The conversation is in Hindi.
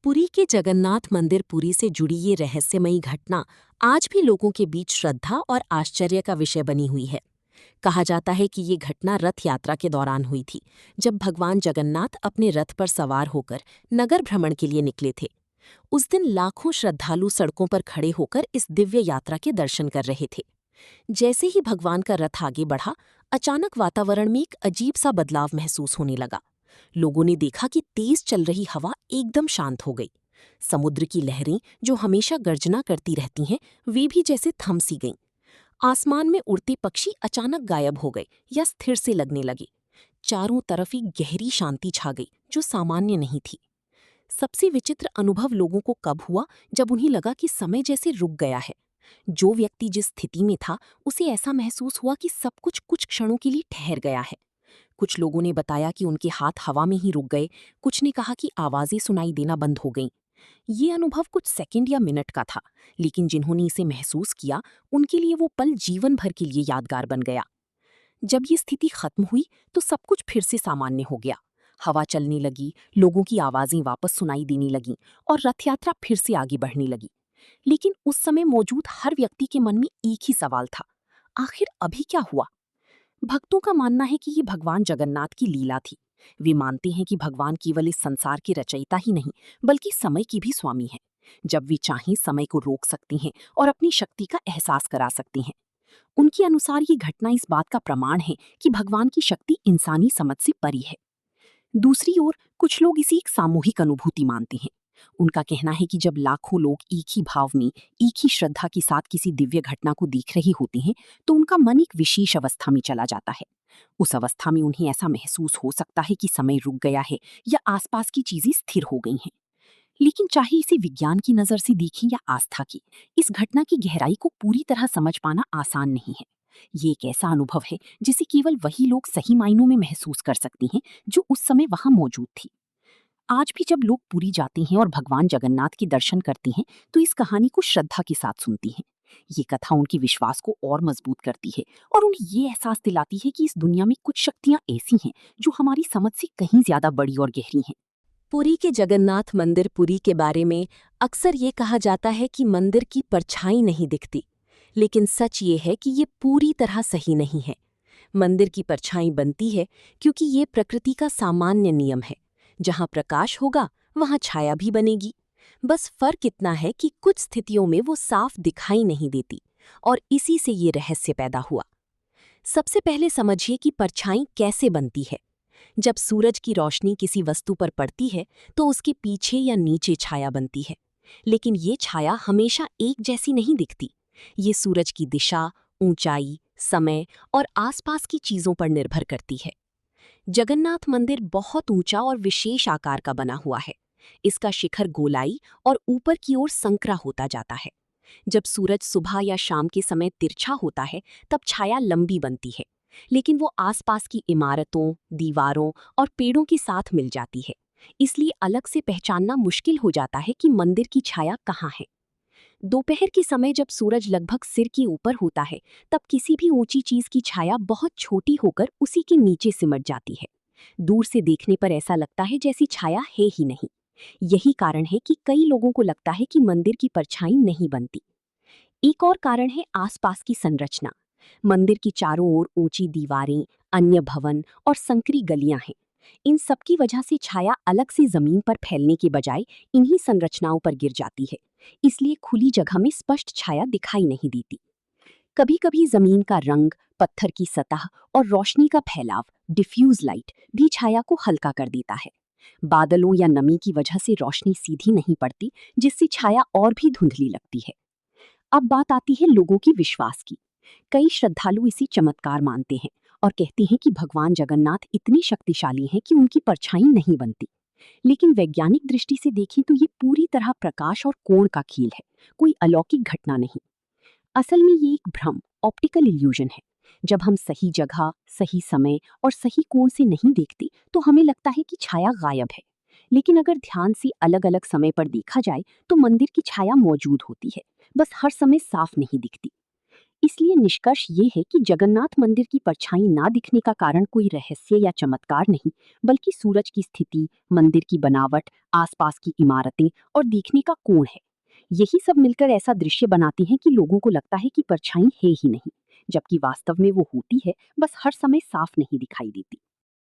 पुरी के जगन्नाथ मंदिर पुरी से जुड़ी ये रहस्यमयी घटना आज भी लोगों के बीच श्रद्धा और आश्चर्य का विषय बनी हुई है। कहा जाता है कि ये घटना रथ यात्रा के दौरान हुई थी, जब भगवान जगन्नाथ अपने रथ पर सवार होकर नगर भ्रमण के लिए निकले थे। उस दिन लाखों श्रद्धालु सड़कों पर खड़े होकर इस दिव्य यात्रा के दर्शन कर रहे थे। जैसे ही भगवान का रथ आगे बढ़ा, अचानक वातावरण में एक अजीब सा बदलाव महसूस होने लगा। लोगों ने देखा कि तेज चल रही हवा एकदम शांत हो गई। समुद्र की लहरें, जो हमेशा गर्जना करती रहती हैं, वे भी जैसे थम सी गईं। आसमान में उड़ते पक्षी अचानक गायब हो गए या स्थिर से लगने लगे। चारों तरफ एक गहरी शांति छा गई, जो सामान्य नहीं थी। सबसे विचित्र अनुभव लोगों को कब हुआ, जब उन्हें लगा कि समय जैसे रुक गया है। जो व्यक्ति जिस स्थिति में था, उसे ऐसा महसूस हुआ कि सब कुछ क्षणों के लिए ठहर गया है। कुछ लोगों ने बताया कि उनके हाथ हवा में ही रुक गए, कुछ ने कहा कि आवाजें सुनाई देना बंद हो गईं। ये अनुभव कुछ सेकंड या मिनट का था, लेकिन जिन्होंने इसे महसूस किया, उनके लिए वो पल जीवन भर के लिए यादगार बन गया। जब ये स्थिति खत्म हुई, तो सब कुछ फिर से सामान्य हो गया। हवा चलने लगी, लोगों की आवाजें वापस सुनाई देने लगीं और रथ यात्रा फिर से आगे बढ़ने लगी। लेकिन उस समय मौजूद हर व्यक्ति के मन में एक ही सवाल था, आखिर अभी क्या हुआ? भक्तों का मानना है कि ये भगवान जगन्नाथ की लीला थी। वे मानते हैं कि भगवान केवल इस संसार के रचयिता ही नहीं, बल्कि समय की भी स्वामी हैं। जब वे चाहें, समय को रोक सकती हैं और अपनी शक्ति का एहसास करा सकती हैं। उनके अनुसार ये घटना इस बात का प्रमाण है कि भगवान की शक्ति इंसानी समझ से परे है। दूसरी ओर कुछ लोग इसे एक सामूहिक अनुभूति मानते हैं। उनका कहना है कि जब लाखों लोग एक ही भाव में, एक ही श्रद्धा के साथ किसी दिव्य घटना को देख रहे होते हैं, तो उनका मन एक विशेष अवस्था में चला जाता है। उस अवस्था में उन्हें ऐसा महसूस हो सकता है कि समय रुक गया है या आसपास की चीजें स्थिर हो गई हैं। लेकिन चाहे इसे विज्ञान की नजर से देखें या आस्था की, इस घटना की गहराई को पूरी तरह समझ पाना आसान नहीं है। ये एक ऐसा अनुभव है जिसे केवल वही लोग सही मायनों में महसूस कर सकते हैं, जो उस समय वहां मौजूद थी। आज भी जब लोग पुरी जाते हैं और भगवान जगन्नाथ के दर्शन करते हैं, तो इस कहानी को श्रद्धा के साथ सुनती हैं। ये कथा उनके विश्वास को और मजबूत करती है और उन्हें ये एहसास दिलाती है कि इस दुनिया में कुछ शक्तियां ऐसी हैं जो हमारी समझ से कहीं ज्यादा बड़ी और गहरी हैं। पुरी के जगन्नाथ मंदिर पुरी के बारे में अक्सर ये कहा जाता है कि मंदिर की परछाई नहीं दिखती, लेकिन सच ये है कि ये पूरी तरह सही नहीं है। मंदिर की परछाई बनती है क्योंकि ये प्रकृति का सामान्य नियम है। जहाँ प्रकाश होगा, वहाँ छाया भी बनेगी। बस फर्क इतना है कि कुछ स्थितियों में वो साफ दिखाई नहीं देती, और इसी से ये रहस्य पैदा हुआ। सबसे पहले समझिए कि परछाई कैसे बनती है। जब सूरज की रोशनी किसी वस्तु पर पड़ती है, तो उसके पीछे या नीचे छाया बनती है। लेकिन ये छाया हमेशा एक जैसी नहीं दिखती। ये सूरज की दिशा, ऊंचाई, समय और आसपास की चीजों पर निर्भर करती है। जगन्नाथ मंदिर बहुत ऊंचा और विशेष आकार का बना हुआ है। इसका शिखर गोलाई और ऊपर की ओर संकरा होता जाता है। जब सूरज सुबह या शाम के समय तिरछा होता है, तब छाया लंबी बनती है, लेकिन वो आसपास की इमारतों, दीवारों और पेड़ों के साथ मिल जाती है। इसलिए अलग से पहचानना मुश्किल हो जाता है कि मंदिर की छाया कहाँ है। दोपहर के समय जब सूरज लगभग सिर के ऊपर होता है, तब किसी भी ऊंची चीज की छाया बहुत छोटी होकर उसी के नीचे सिमट जाती है। दूर से देखने पर ऐसा लगता है जैसी छाया है ही नहीं। यही कारण है कि कई लोगों को लगता है कि मंदिर की परछाई नहीं बनती। एक और कारण है आसपास की संरचना। मंदिर की चारों ओर ऊंची दीवारें, अन्य भवन और संकरी गलियां हैं। इन सब की वजह से छाया अलग से जमीन पर फैलने के बजाय इन्हीं संरचनाओं पर गिर जाती है। इसलिए खुली जगह में स्पष्ट छाया दिखाई नहीं देती। कभी कभी जमीन का रंग, पत्थर की सतह और रोशनी का फैलाव, डिफ्यूज लाइट, भी छाया को हल्का कर देता है। बादलों या नमी की वजह से रोशनी सीधी नहीं पड़ती, जिससे छाया और भी धुंधली लगती है। अब बात आती है लोगों की विश्वास की। कई श्रद्धालु इसे चमत्कार मानते हैं और कहते हैं कि भगवान जगन्नाथ इतने शक्तिशाली हैं कि उनकी परछाई नहीं बनती। लेकिन वैज्ञानिक दृष्टि से देखें तो ये पूरी तरह प्रकाश और कोण का खेल है, कोई अलौकिक घटना नहीं। असल में ये एक भ्रम, ऑप्टिकल इल्यूजन है। जब हम सही जगह, सही समय और सही कोण से नहीं देखते, तो हमें लगता है कि छाया गायब है। लेकिन अगर ध्यान से अलग अलग समय पर देखा जाए, तो मंदिर की छाया मौजूद होती है, बस हर समय साफ नहीं दिखती। इसलिए निष्कर्ष ये है कि जगन्नाथ मंदिर की परछाई ना दिखने का कारण कोई रहस्य या चमत्कार नहीं, बल्कि सूरज की स्थिति, मंदिर की बनावट, आसपास की इमारतें और देखने का कोण है। यही सब मिलकर ऐसा दृश्य बनाती हैं कि लोगों को लगता है कि परछाई है ही नहीं, जबकि वास्तव में वो होती है, बस हर समय साफ नहीं दिखाई देती।